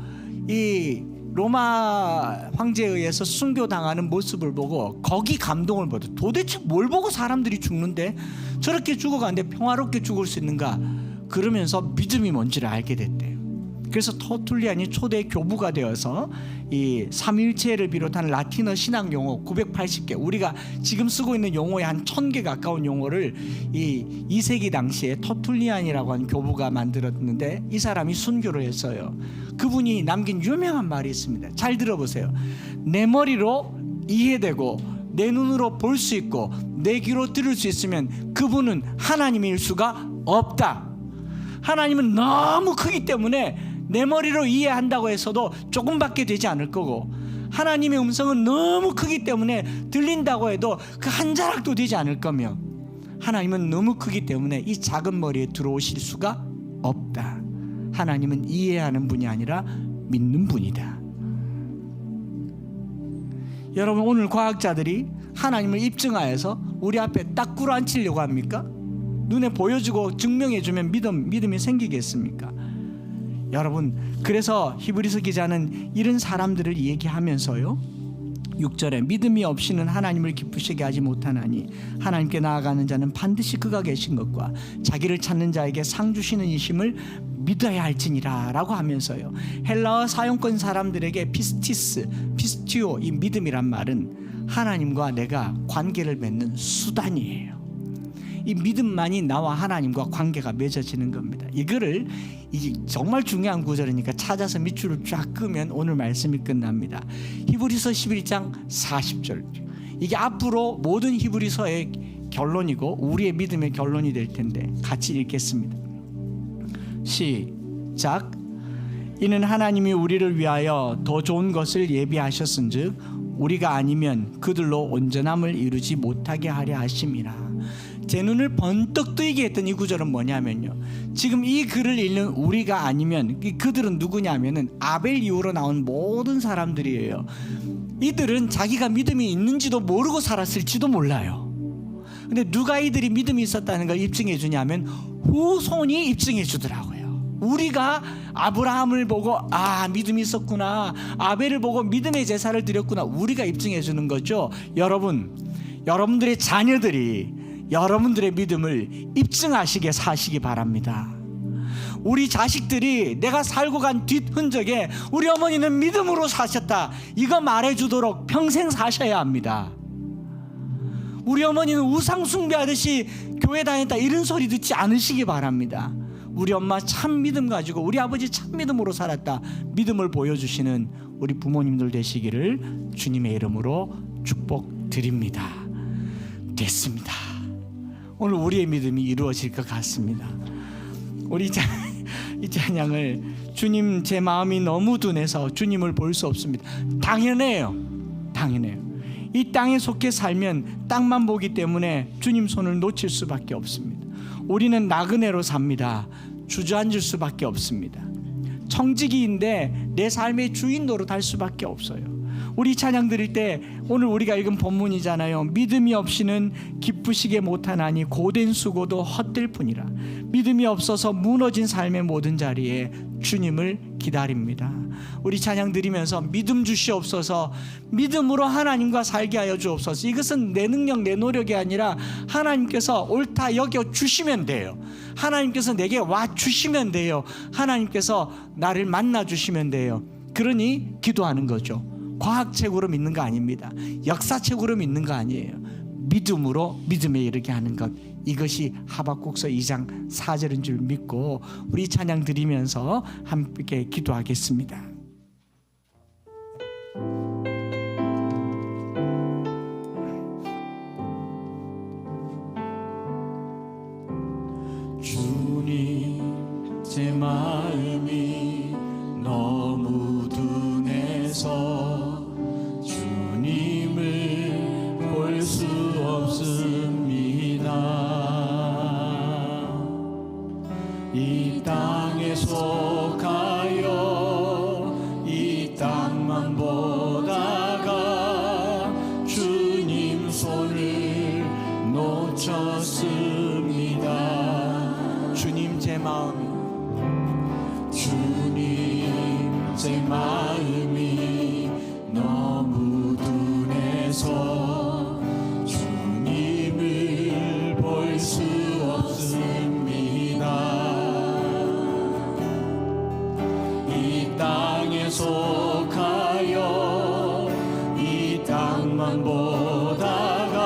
이 로마 황제에 의해서 순교당하는 모습을 보고 거기 감동을 받아. 도대체 뭘 보고 사람들이 죽는데 저렇게 죽어가는데 평화롭게 죽을 수 있는가? 그러면서 믿음이 뭔지를 알게 됐대요. 그래서 터툴리안이 초대 교부가 되어서 이 삼일체를 비롯한 라틴어 신학 용어 980개, 우리가 지금 쓰고 있는 용어의 한 1000개 가까운 용어를 이 2세기 당시에 터툴리안이라고 하는 교부가 만들었는데, 이 사람이 순교를 했어요. 그분이 남긴 유명한 말이 있습니다. 잘 들어보세요. 내 머리로 이해되고 내 눈으로 볼 수 있고 내 귀로 들을 수 있으면 그분은 하나님일 수가 없다. 하나님은 너무 크기 때문에 내 머리로 이해한다고 해서도 조금밖에 되지 않을 거고, 하나님의 음성은 너무 크기 때문에 들린다고 해도 그 한 자락도 되지 않을 거며, 하나님은 너무 크기 때문에 이 작은 머리에 들어오실 수가 없다. 하나님은 이해하는 분이 아니라 믿는 분이다. 여러분, 오늘 과학자들이 하나님을 입증하여서 우리 앞에 딱 꿇어앉히려고 합니까? 눈에 보여주고 증명해주면 믿음이 생기겠습니까? 여러분, 그래서 히브리서 기자는 이런 사람들을 얘기하면서요, 6절에 믿음이 없이는 하나님을 기쁘시게 하지 못하나니 하나님께 나아가는 자는 반드시 그가 계신 것과 자기를 찾는 자에게 상 주시는 이심을 믿어야 할지니라 라고 하면서요, 헬라어 사용권 사람들에게 피스티오, 이 믿음이란 말은 하나님과 내가 관계를 맺는 수단이에요. 이 믿음만이 나와 하나님과 관계가 맺어지는 겁니다. 이거를, 이게 정말 중요한 구절이니까 찾아서 밑줄을 쫙 끄면 오늘 말씀이 끝납니다. 히브리서 11장 40절. 이게 앞으로 모든 히브리서의 결론이고 우리의 믿음의 결론이 될 텐데 같이 읽겠습니다. 시작. 이는 하나님이 우리를 위하여 더 좋은 것을 예비하셨은즉 우리가 아니면 그들로 온전함을 이루지 못하게 하려 하심이라. 제 눈을 번뜩 뜨이게 했던 이 구절은 뭐냐면요, 지금 이 글을 읽는 우리가 아니면, 그들은 누구냐면은 아벨 이후로 나온 모든 사람들이에요. 이들은 자기가 믿음이 있는지도 모르고 살았을지도 몰라요. 근데 누가 이들이 믿음이 있었다는 걸 입증해 주냐면 후손이 입증해 주더라고요. 우리가 아브라함을 보고 믿음이 있었구나, 아벨을 보고 믿음의 제사를 드렸구나, 우리가 입증해 주는 거죠. 여러분들의 자녀들이 여러분들의 믿음을 입증하시게 사시기 바랍니다. 우리 자식들이 내가 살고 간 뒷흔적에 우리 어머니는 믿음으로 사셨다, 이거 말해주도록 평생 사셔야 합니다. 우리 어머니는 우상 숭배하듯이 교회 다녔다, 이런 소리 듣지 않으시기 바랍니다. 우리 엄마 참 믿음 가지고, 우리 아버지 참 믿음으로 살았다, 믿음을 보여주시는 우리 부모님들 되시기를 주님의 이름으로 축복드립니다. 됐습니다. 오늘 우리의 믿음이 이루어질 것 같습니다. 우리 이 찬양을 주님 제 마음이 너무 둔해서 주님을 볼 수 없습니다. 당연해요. 이 땅에 속해 살면 땅만 보기 때문에 주님 손을 놓칠 수밖에 없습니다. 우리는 나그네로 삽니다. 주저앉을 수밖에 없습니다. 청지기인데 내 삶의 주인 노릇할 수밖에 없어요. 우리 찬양 드릴 때 오늘 우리가 읽은 본문이잖아요. 믿음이 없이는 기쁘시게 못하나니 고된 수고도 헛될 뿐이라. 믿음이 없어서 무너진 삶의 모든 자리에 주님을 기다립니다. 우리 찬양 드리면서 믿음 주시옵소서, 믿음으로 하나님과 살게 하여 주옵소서. 이것은 내 능력 내 노력이 아니라 하나님께서 옳다 여겨 주시면 돼요. 하나님께서 내게 와 주시면 돼요. 하나님께서 나를 만나 주시면 돼요. 그러니 기도하는 거죠. 과학책으로 믿는 거 아닙니다. 역사책으로 믿는 거 아니에요. 믿음으로 믿음에 이르게 하는 것, 이것이 하박국서 2장 4절인 줄 믿고 우리 찬양 드리면서 함께 기도하겠습니다. 주님, 제 마음이 너무 둔해서 주님을 볼 수 없습니다. 이 땅에 속하여 이 땅만 보다가 주님 손을 놓쳤습니다. 주님 제 마음이 너무 둔해서 주님을 볼 수 없습니다. 이 땅에 속하여 이 땅만 보다가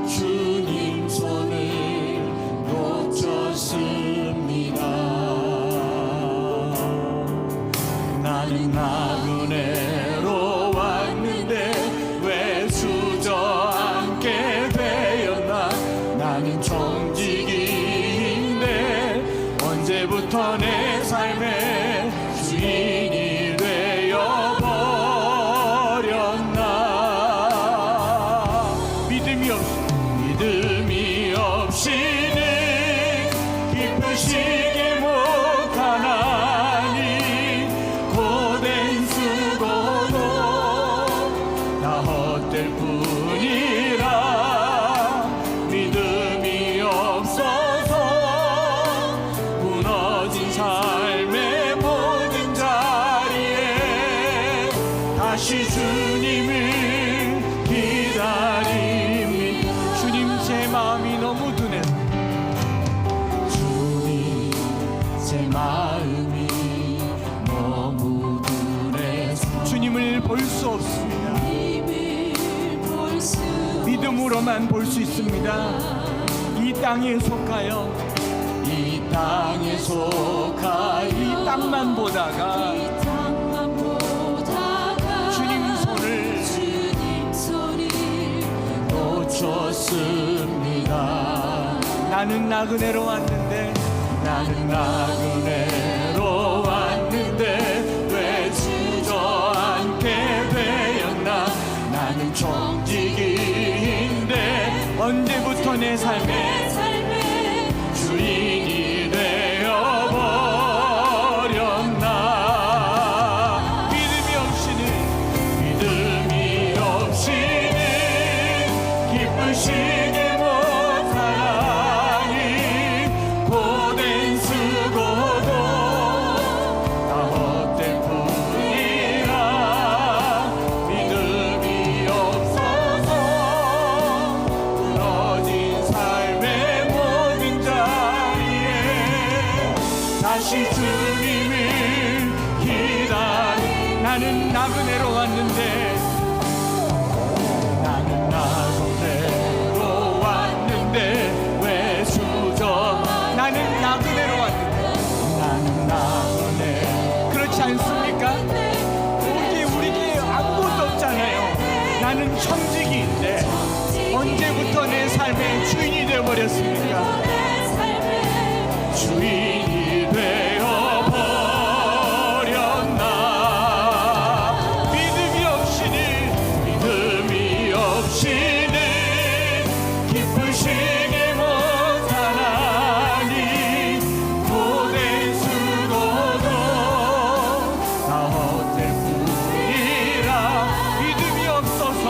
주님 손을 놓쳤습니다. 나는 나그네로 왔는데 왜 주저앉게 되었나. 나는 청지기인데 언제부터 내 삶의 주인이 되어버렸나. 믿음이 없이는 기쁘시게 못하나니 고된 수고도 다 헛될 뿐이라. 믿음이 없어서 무너진 삶의 모든 자리에 다시 주님을 기다립니다. 주님 제 마음이 너무 둔해. 주님 제 마음이 너무 둔해서 주님을 볼 수 없습니다. 믿음으로만 볼 수 있습니다. 이 땅에 속하여 이 땅만 보다가 주님 손을 놓쳤습니다. 나는 나그네로 왔는데 왜 주저앉게 되었나. 나는 청지기인데 언제부터 내 삶의 주인이 되어버렸나. 믿음이 없이는 기쁘시게 못하니 고된 수고도 다시 주님을 기다리. 나는 나그네로 왔는데, 나는 나그네로 왔는데 왜 주저. 나는 나그네로 왔는데, 나는 나그네. 그렇지 않습니까? 이제 우리에게 아무것도 없잖아요. 나는 청지기인데 언제부터 내 삶의 주인이 되어버렸습니까? 주인이 되어버렸나. 믿음이 없이는 기쁘시게 못하나니 고된 수고도 다 헛될 뿐이라. 믿음이 없어서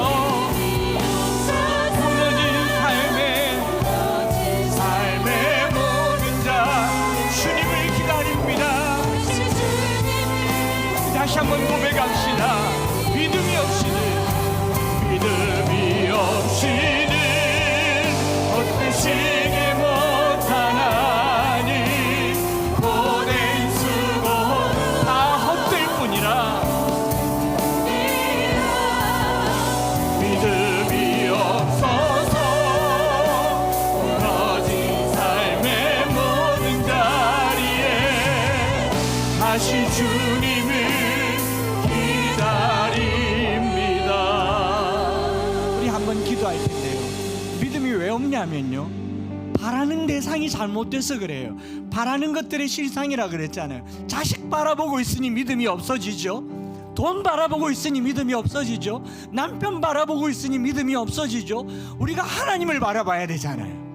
무너진 삶의 모든 자 주님을 기다립니다. 다시 한번 고백합시다. 믿음이 없이는 헛되시게 못하나니 고된 수고 다 헛될 뿐이라. 믿음이 없어서 무너진 삶의 모든 자리에 다시 주님을 기다립니다. 우리 한번 기도할 텐데요, 믿음이 왜 없냐면요, 바라는 대상이 잘못돼서 그래요. 바라는 것들의 실상이라 그랬잖아요. 자식 바라보고 있으니 믿음이 없어지죠. 돈 바라보고 있으니 믿음이 없어지죠. 남편 바라보고 있으니 믿음이 없어지죠. 우리가 하나님을 바라봐야 되잖아요.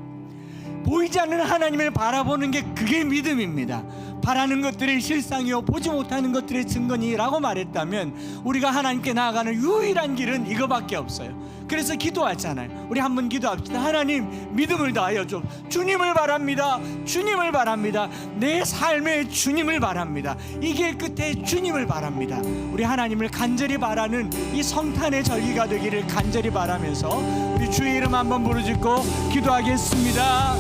보이지 않는 하나님을 바라보는 게 그게 믿음입니다. 바라는 것들의 실상이요 보지 못하는 것들의 증거니라고 말했다면 우리가 하나님께 나아가는 유일한 길은 이거밖에 없어요. 그래서 기도하잖아요. 우리 한번 기도합시다. 하나님, 믿음을 다하여 줘. 주님을 바랍니다. 주님을 바랍니다. 내 삶의 주님을 바랍니다. 이 길 끝에 주님을 바랍니다. 우리 하나님을 간절히 바라는 이 성탄의 절기가 되기를 간절히 바라면서 우리 주의 이름 한번 부르짖고 기도하겠습니다.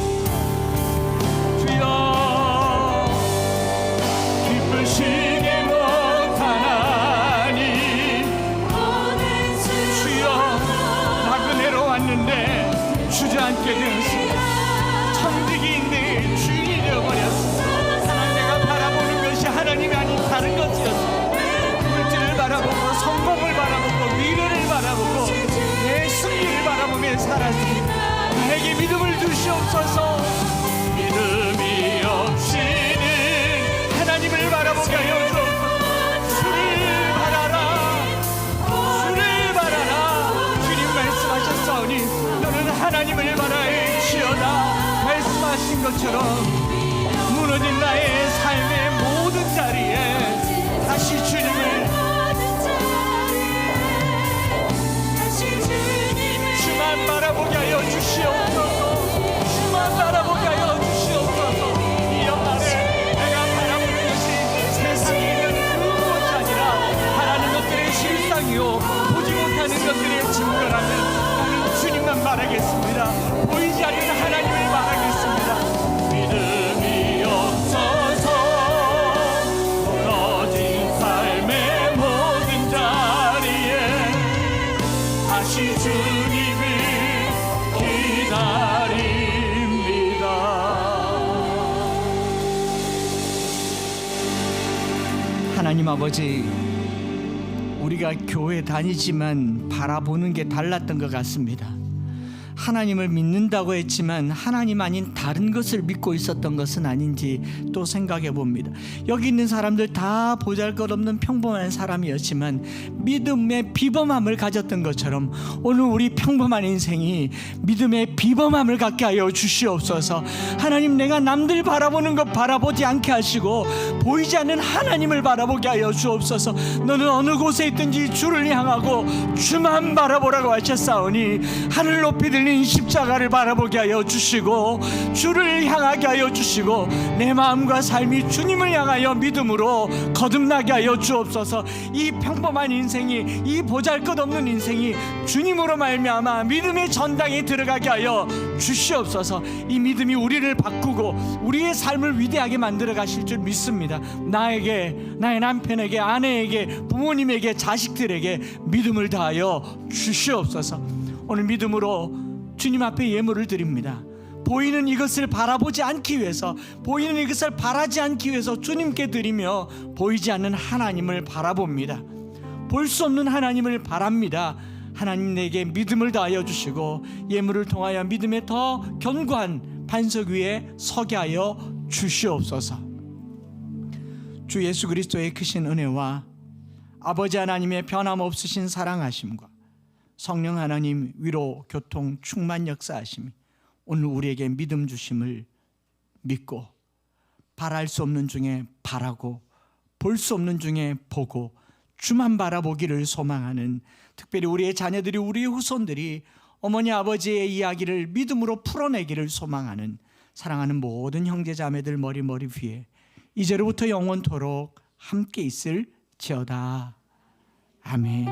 주여, 기쁘시게 못하나니 주여, 나그네로 왔는데 주저앉게 되었습니다. 청지기인데 주인이 되어버렸습니다. 하나님, 내가 바라보는 것이 하나님이 아닌 다른 것이었습니다. 물질을 바라보고 성공을 바라보고 미래를 바라보고 내 승리를 바라보며 살았습니다. 나에게 믿음을 주시옵소서. 믿음이 없이는 하나님을 바라보게 하여 주옵소서. 주를 바라라, 주를 바라라. 주님 말씀하셨사오니 너는 하나님을 바라일지어다 말씀하신 것처럼 무너진 나의 삶의 모든 자리에 다시 주님을 주만 바라보게 하여 주시옵소서. 주만 바라보게 하여 주시옵소서. 이 연말에 내가 바라보는 것이 세상에 있는 그 무엇이 아니라 바라는 것들의 실상이요 보지 못하는 것들의 증거라면 나는 주님만 바라겠습니다. 보이지 않는 하나님을 바라겠습니다. 믿음이 없어서 무너진 삶의 모든 자리에 다시 주님을 기다립니다. 하나님 아버지, 우리가 교회 다니지만 바라보는 게 달랐던 것 같습니다. 하나님을 믿는다고 했지만 하나님 아닌 다른 것을 믿고 있었던 것은 아닌지 또 생각해 봅니다. 여기 있는 사람들 다 보잘것없는 평범한 사람이었지만 믿음의 비범함을 가졌던 것처럼 오늘 우리 평범한 인생이 믿음의 비범함을 갖게 하여 주시옵소서. 하나님, 내가 남들 바라보는 것 바라보지 않게 하시고 보이지 않는 하나님을 바라보게 하여 주옵소서. 너는 어느 곳에 있든지 주를 향하고 주만 바라보라고 하셨사오니 하늘 높이 들 달린 십자가를 바라보게 하여 주시고 주를 향하게 하여 주시고 내 마음과 삶이 주님을 향하여 믿음으로 거듭나게 하여 주옵소서. 이 평범한 인생이, 이 보잘것없는 인생이 주님으로 말미암아 믿음의 전당에 들어가게 하여 주시옵소서. 이 믿음이 우리를 바꾸고 우리의 삶을 위대하게 만들어 가실 줄 믿습니다. 나에게, 나의 남편에게, 아내에게, 부모님에게, 자식들에게 믿음을 다하여 주시옵소서. 오늘 믿음으로 주님 앞에 예물을 드립니다. 보이는 이것을 바라보지 않기 위해서, 보이는 이것을 바라지 않기 위해서 주님께 드리며 보이지 않는 하나님을 바라봅니다. 볼 수 없는 하나님을 바랍니다. 하나님 내게 믿음을 다하여 주시고 예물을 통하여 믿음의 더 견고한 반석 위에 서게 하여 주시옵소서. 주 예수 그리스도의 크신 은혜와 아버지 하나님의 변함없으신 사랑하심과 성령 하나님 위로 교통 충만 역사하심이 오늘 우리에게 믿음 주심을 믿고 바랄 수 없는 중에 바라고 볼 수 없는 중에 보고 주만 바라보기를 소망하는, 특별히 우리의 자녀들이, 우리의 후손들이 어머니 아버지의 이야기를 믿음으로 풀어내기를 소망하는 사랑하는 모든 형제 자매들 머리 위에 이제로부터 영원토록 함께 있을지어다. 아멘.